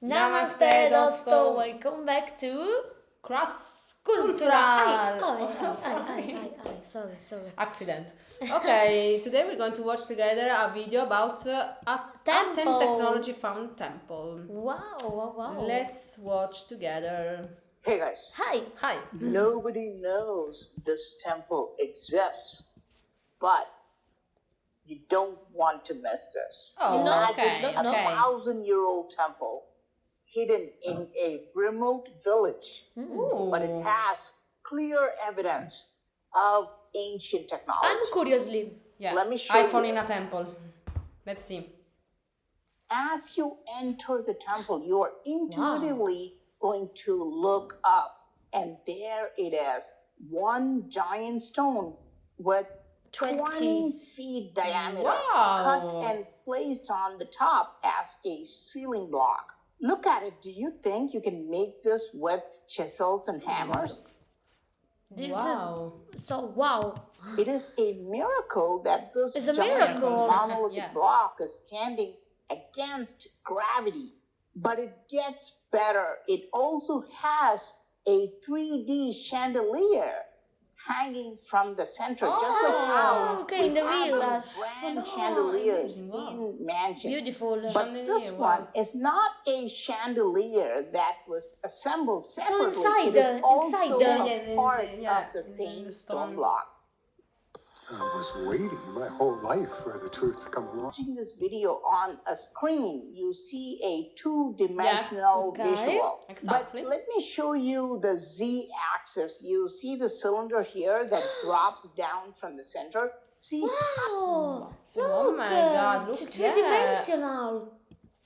Namaste, Dosto. Welcome back to Cross Cultural. cultural. Sorry. Accident. Okay, today we're going to watch together a video about arts and Temple. technology found temple. Wow. Let's watch together. Hey guys, Hi. nobody knows this temple exists, but you don't want to miss this. Oh, Imagine okay, a okay. 1,000-year-old temple hidden in a remote village, but it Ooh. has clear evidence of ancient technology. I'm curiously. Yeah. Let me show iPhone you. in a temple. Let's see. As you enter the temple, you are intuitively going to look up, and there it is, one giant stone with 20 feet diameter, Wow. cut and placed on the top as a ceiling block. Look at it. Do you think you can make this with chisels and hammers? Wow. Wow. It is a miracle that this It's a giant miracle. monolithic Yeah. block is standing against gravity. But it gets better. It also has a 3D chandelier hanging from the center, just like how okay, in the we have village. these grand Oh, chandeliers amazing, wow. in mansions. Beautiful. But Chandelier, this wow. one is not a chandelier that was assembled separately. inside it is the- also inside a the- Yes, part yeah, of the it's in same the stone stone. block. I was waiting my whole life for the truth to come along. Watching this video on a screen, you see a two-dimensional Okay. visual. Exactly. But let me show you the z-axis. You see the cylinder here that drops down from the center? See Wow. Oh my God, It's look, three-dimensional.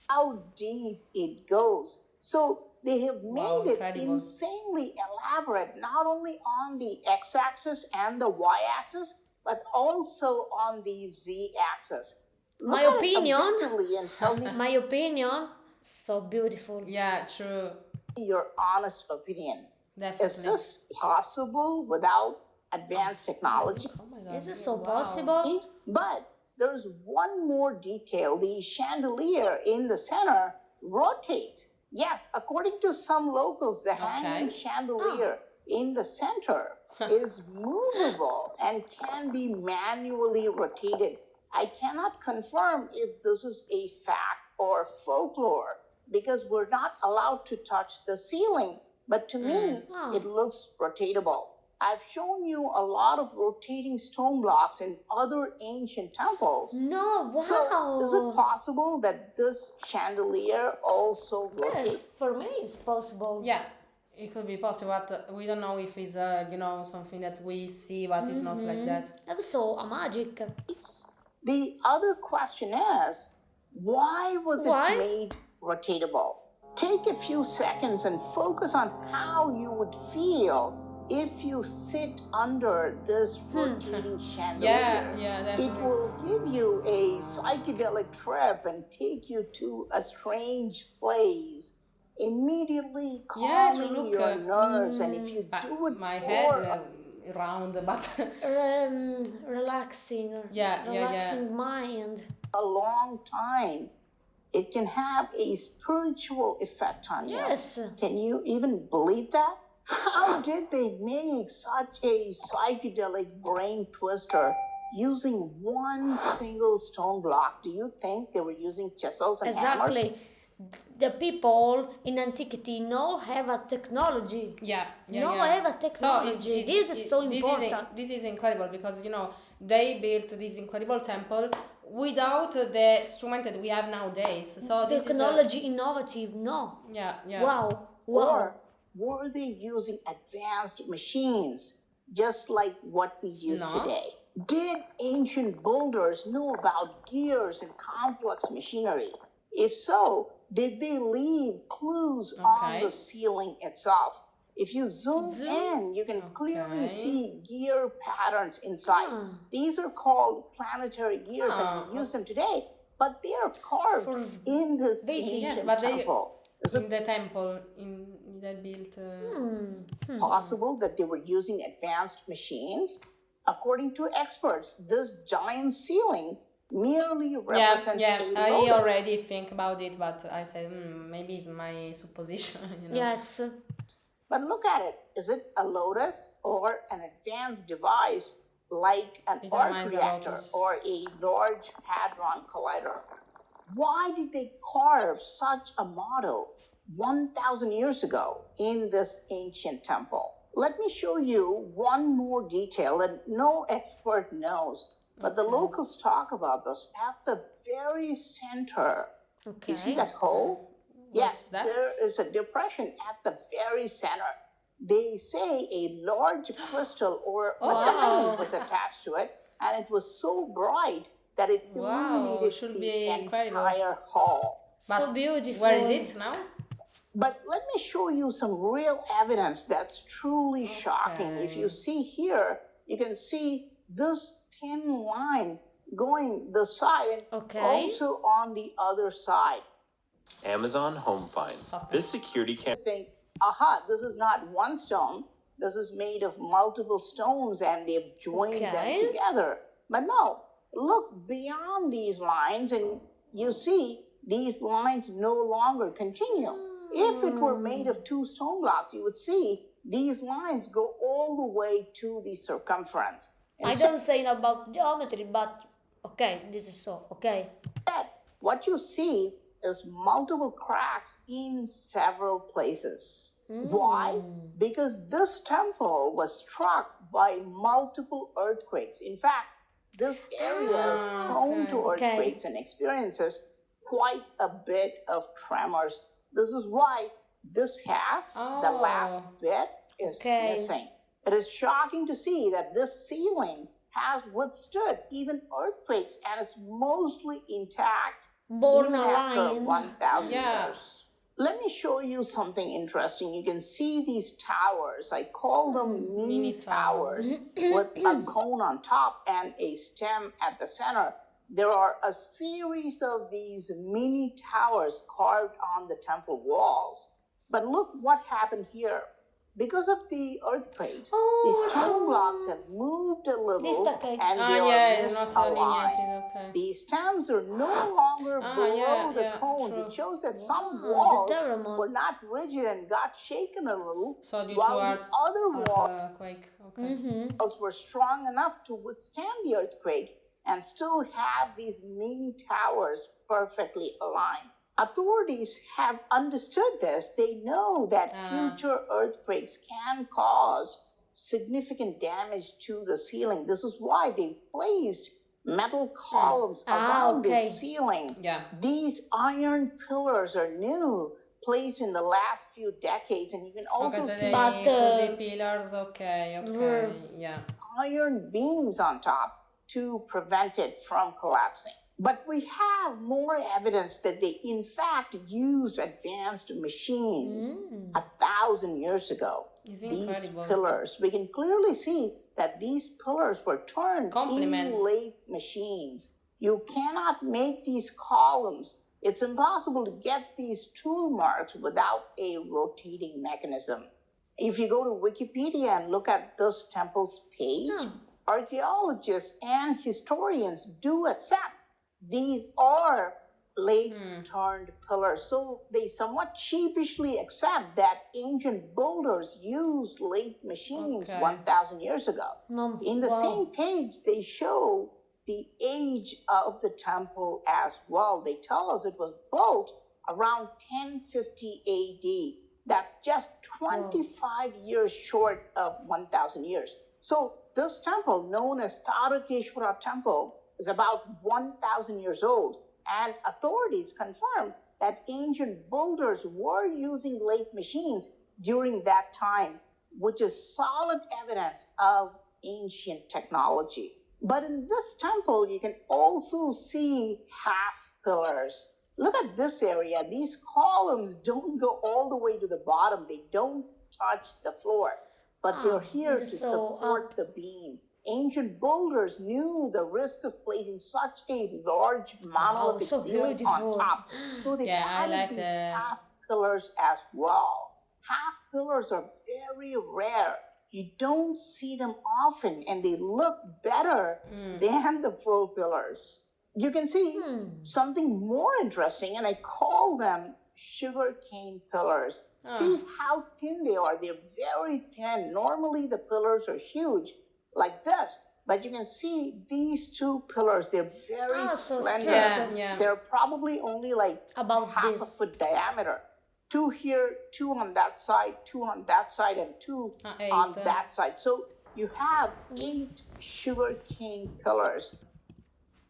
how deep it goes. So they have Wow, made it incredible. insanely elaborate, not only on the x-axis and the y-axis, but also on the z-axis. Look My at it opinion. objectively and tell me My opinion, so beautiful. Yeah, true. your honest opinion. Is Definitely. this possible without advanced technology? Oh my God. Is it so wow. possible? But there's one more detail. The chandelier in the center rotates. Yes, according to some locals, the hanging chandelier in the center is movable and can be manually rotated. I cannot confirm if this is a fact or folklore because we're not allowed to touch the ceiling. But to me, it looks rotatable. I've shown you a lot of rotating stone blocks in other ancient temples. No, wow. So, is it possible that this chandelier also Yes, rotates? for me it's possible. Yeah, it could be possible, but we don't know if it's something that we see, but it's not like that. That's so a magic. The other question is, why was Why? it made rotatable? Take a few seconds and focus on how you would feel if you sit under this rotating chandelier. Yeah, It definitely. will give you a psychedelic trip and take you to a strange place, immediately Yes, calming look, your nerves. And if you But do it my for head round, but Relaxing. Yeah. Relaxing mind. a long time, it can have a spiritual effect on you. Yes. Can you even believe that? How did they make such a psychedelic brain twister using one single stone block? Do you think they were using chisels and hammers? Exactly. The people in antiquity no have a technology. yeah. Have a technology. This is so This important. this is incredible because they built this incredible temple without the instrument that we have nowadays. So this Technology innovative. No. is yeah. Wow. Or were they using advanced machines just like what we use No. today? Did ancient builders know about gears and complex machinery? If so, did they leave clues on the ceiling itself? If you zoom in, you can clearly see gear patterns inside. These are called planetary gears and we use them today, but they are carved in this ancient but they temple. Is in the temple they built. possible that they were using advanced machines? According to experts, this giant ceiling merely Yeah, represents yeah. a I lotus. already think about it, but I said maybe it's my supposition. Yes. But look at it. Is it a lotus or an advanced device like an It arc reminds a reactor lotus. or a large hadron collider? Why did they carve such a model 1,000 years ago in this ancient temple? Let me show you one more detail that no expert knows, but the Okay. locals talk about this. At the very center, you see Okay. that hole? What's Yes, that? there is a depression at the very center. They say a large crystal or Wow. was attached to it, and it was so bright that it Wow, illuminated should the be incredible. entire hall. But So beautiful. where is it now? But let me show you some real evidence that's truly shocking. If you Okay. see here, you can see this thin line going this side and Okay. also on the other side. Amazon Home Finds. This security camera Think, aha, this is not one stone. This is made of multiple stones and they've joined Okay. them together. But no, look beyond these lines and you see these lines no longer continue. If it were made of two stone blocks, you would see these lines go all the way to the circumference. I don't say about geometry, but okay, this is so. Okay. Instead, what you see is multiple cracks in several places. Why? Because this temple was struck by multiple earthquakes. In fact, this area is prone to Okay. earthquakes and experiences quite a bit of tremors. This is why this half, the last Oh. bit, is Okay. missing. It is shocking to see that this ceiling has withstood even earthquakes and is mostly intact Born even after aligned. 1,000 Yeah. years. Let me show you something interesting. You can see these towers. I call them mini Mini towers towers. with a cone on top and a stem at the center. There are a series of these mini towers carved on the temple walls. But look what happened here. Because of the earthquakes, these stone blocks have moved a little Dislocate. and they Ah, are yeah, it's not misaligned. alineated. Okay. These stems are no longer below yeah, the yeah, cones. true. It shows that some Wow, walls the Terramon. were not rigid and got shaken a little, So due while to the other walls earthquake. Okay. were strong enough to withstand the earthquake and still have these mini towers perfectly aligned. Authorities have understood this. They know that future earthquakes can cause significant damage to the ceiling. This is why they've placed metal columns around okay. the ceiling. Yeah. These iron pillars are new, placed in the last few decades, and you can also Okay, so see they But, put the pillars. Okay. Yeah. iron beams on top to prevent it from collapsing. But we have more evidence that they in fact used advanced machines 1,000 years ago. It's These incredible. pillars, we can clearly see that these pillars were turned Compliments. in lathe machines. You cannot make these columns. It's impossible to get these tool marks without a rotating mechanism. If you go to Wikipedia and look at this temple's page, archaeologists and historians do accept these are lathe turned pillars. So they somewhat sheepishly accept that ancient builders used lathe machines 1,000 years ago. In the same page, they show the age of the temple as well. They tell us it was built around 1050 AD. That's just 25 years short of 1,000 years. So this temple, known as Tarakeshwara Temple, is about 1,000 years old. And authorities confirmed that ancient builders were using lathe machines during that time, which is solid evidence of ancient technology. But in this temple, you can also see half pillars. Look at this area. These columns don't go all the way to the bottom. They don't touch the floor, but they're here to support the beam. Ancient builders knew the risk of placing such a large monolithic ceiling on top. So they added these half pillars as well. Half pillars are very rare. You don't see them often, and they look better than the full pillars. you can see something more interesting, and I call them sugarcane pillars. See how thin they are. They're very thin. Normally, the pillars are huge, like this. But you can see these two pillars, they're very so slender. straight. Yeah. They're probably only like About half this. a foot diameter. Two here, two on that side, two on that side, and two on Eight. that side. So you have 8 sugarcane pillars.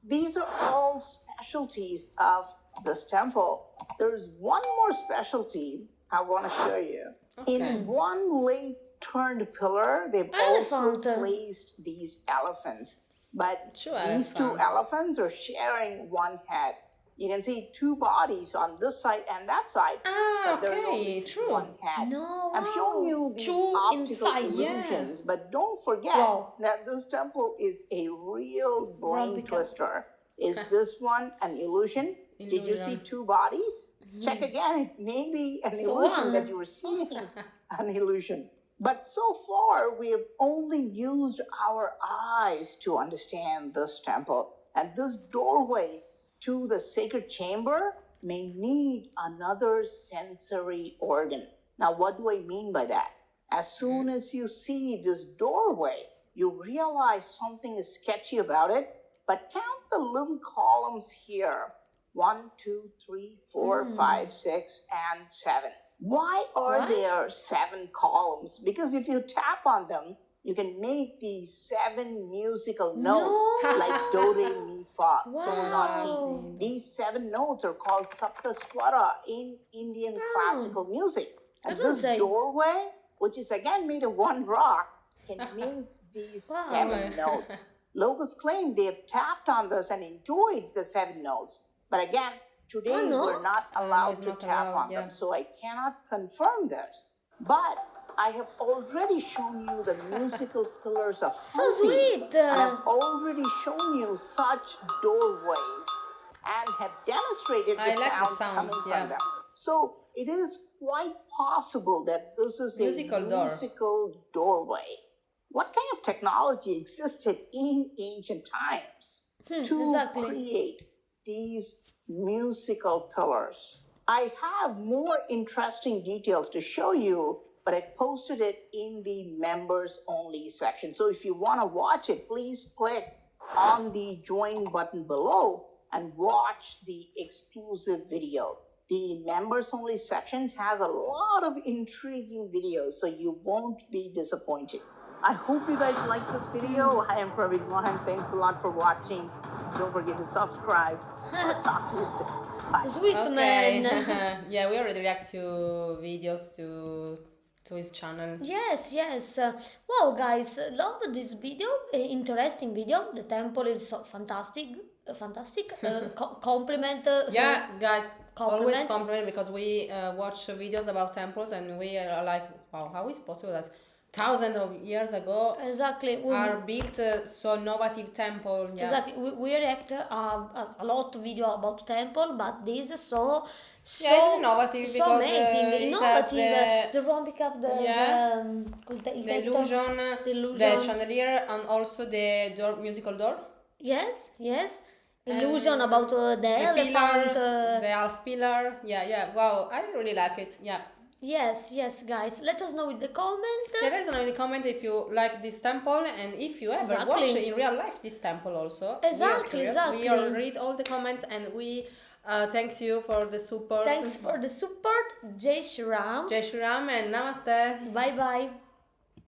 These are all specialties of this temple. There's one more specialty I want to show you. In one lathe turned pillar, they've also Elephant. placed these elephants. But Two these two elephants. elephants are sharing one head. You can see two bodies on this side and that side. But there's only true. one head. No, I've shown you these two optical inside. illusions, but don't forget Wow. that this temple is a real brain Rumpika. twister. Is this one an illusion? Did you see Illusion. two bodies? Check again. It may be an So illusion one. that you were seeing an illusion. But so far, we have only used our eyes to understand this temple. And this doorway to the sacred chamber may need another sensory organ. Now, what do I mean by that? As soon as you see this doorway, you realize something is sketchy about it, but count the little columns here. 1, 2, 3, 4, 5, 6, and 7. Why are What? there 7 columns? Because if you tap on them, you can make these 7 musical notes No. like do, re, mi, fa, sol, la, ti. Wow. These 7 notes are called saptaswara in Indian classical music. And That was this a- doorway, which is again made of one rock, can make these Wow. 7 notes. Locals claim they have tapped on this and enjoyed the 7 notes. But again, today Oh, no. we're not allowed it's to not tap allowed, on yeah. them, so I cannot confirm this. But I have already shown you the musical pillars of So Hampi, sweet. and I've already shown you such doorways and have demonstrated the I like the sound sounds, coming yeah. from them. So it is quite possible that this is Musical a door. musical doorway. What kind of technology existed in ancient times to exactly. create these musical pillars? I have more interesting details to show you, but I posted it in the members only section. So if you want to watch it, please click on the join button below and watch the exclusive video. The members only section has a lot of intriguing videos, so you won't be disappointed. I hope you guys like this video. I am Praveen Mohan. Thanks a lot for watching. Don't forget to subscribe. I'll talk to you soon. Bye. Sweet man. Yeah, we already react to videos to his channel. Yes, yes. Wow, guys, love this video. Interesting video. The temple is so fantastic. Fantastic. Compliment. Yeah, guys, always Compliment. compliment because we watch videos about temples and we are like, wow, how is possible that thousands of years ago Exactly. are built so innovative temple? Yeah. Exactly. We react a lot of video about temple, but this is so Yeah, it's innovative so because, amazing. it Innovative. has The romping up, Yeah. il the tetto. illusion, The the illusion. chandelier, and also the door, musical door. Yes, yes. Illusion about the The elephant. pillar, the half pillar. Yeah, yeah. Wow, I really like it. Yeah. Yes, yes, guys. Let us know in the comment. Yeah, let us know in the comment if you like this temple and if you ever Exactly. watch in real life this temple also. Exactly, We are curious. exactly. We all read all the comments and we thanks you for the support. Thanks for the support. Jai Shri Ram. Jai Shri Ram and Namaste. Bye bye.